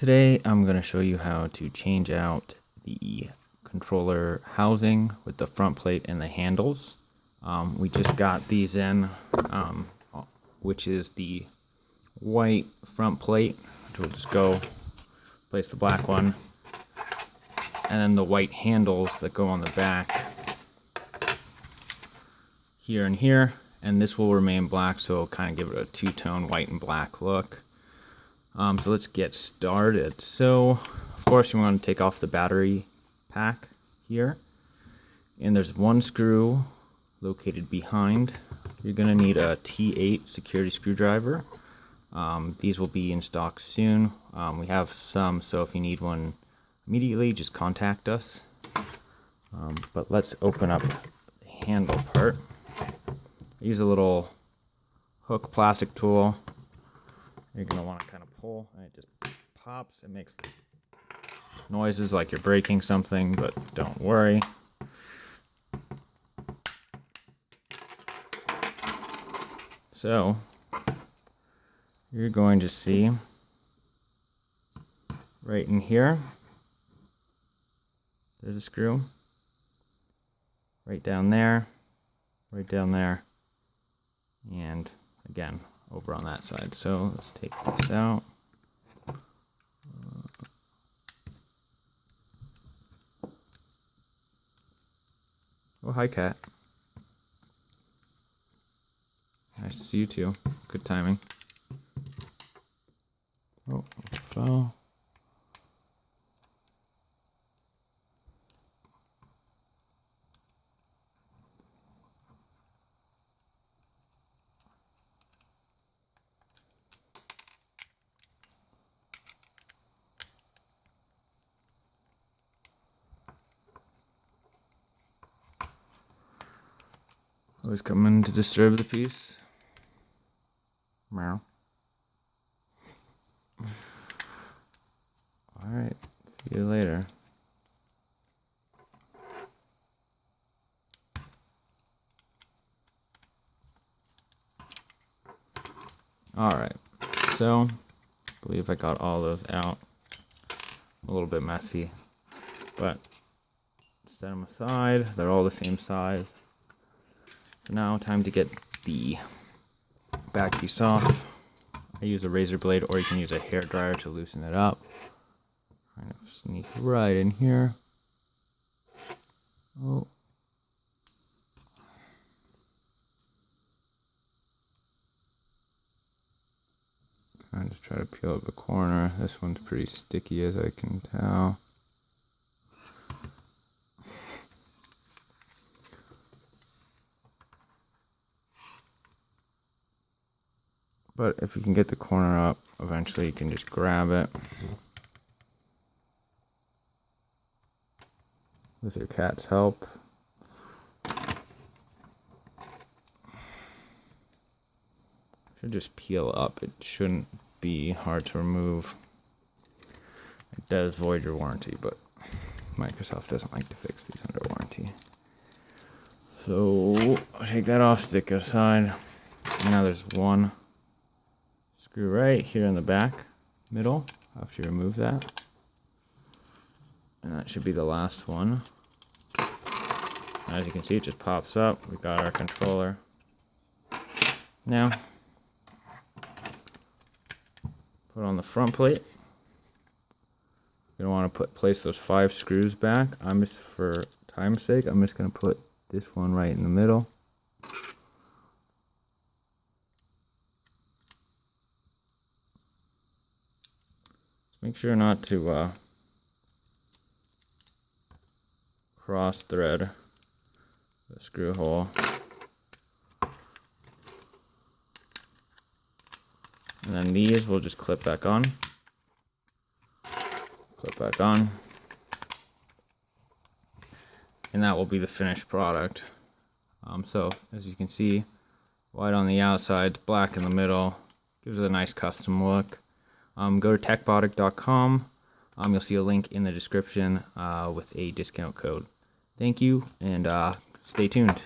Today I'm going to show you how to change out the controller housing with the front plate and the handles. We just got these in, which is the white front plate, which we'll just go place the black one, and then the white handles that go on the back here and here, and this will remain black, so it'll kind of give it a two-tone white and black look. So let's get started. So of course you want to take off the battery pack here, and there's one screw located behind. You're going to need a T8 security screwdriver. These will be in stock soon. We have some, so if you need one immediately, just contact us. But let's open up the handle part. I use a little hook plastic tool. You're going to want to kind of pull, and it just pops. It makes noises like you're breaking something, but don't worry. So you're going to see right in here, there's a screw. Right down there, and again over on that side. So let's take this out. Oh, hi, cat. Nice to see you too. Good timing. Oh, it fell. Always coming to disturb the peace. Meow. Alright, see you later. Alright, so I believe I got all those out. A little bit messy, but set them aside. They're all the same size. So now time to get the back piece off. I use a razor blade, or you can use a hair dryer to loosen it up. Kind of sneak right in here. Oh. Kind of just try to peel up the corner. This one's pretty sticky, as I can tell. But if you can get the corner up, eventually you can just grab it with your cat's help. Should just peel up. It shouldn't be hard to remove. It does void your warranty, but Microsoft doesn't like to fix these under warranty. So I'll take that off, stick it aside. Now there's one screw right here in the back middle after you remove that, and that should be the last one. As you can see, it just pops up. We got our controller. Now put on the front plate. You're gonna want to place those 5 screws back. I'm just, for time's sake, I'm just gonna put this one right in the middle. Make sure not to cross thread the screw hole. And then these will just clip back on. Clip back on. And that will be the finished product. So as you can see, white on the outside, black in the middle. Gives it a nice custom look. Go to TekBotic.com. You'll see a link in the description with a discount code. Thank you, and stay tuned.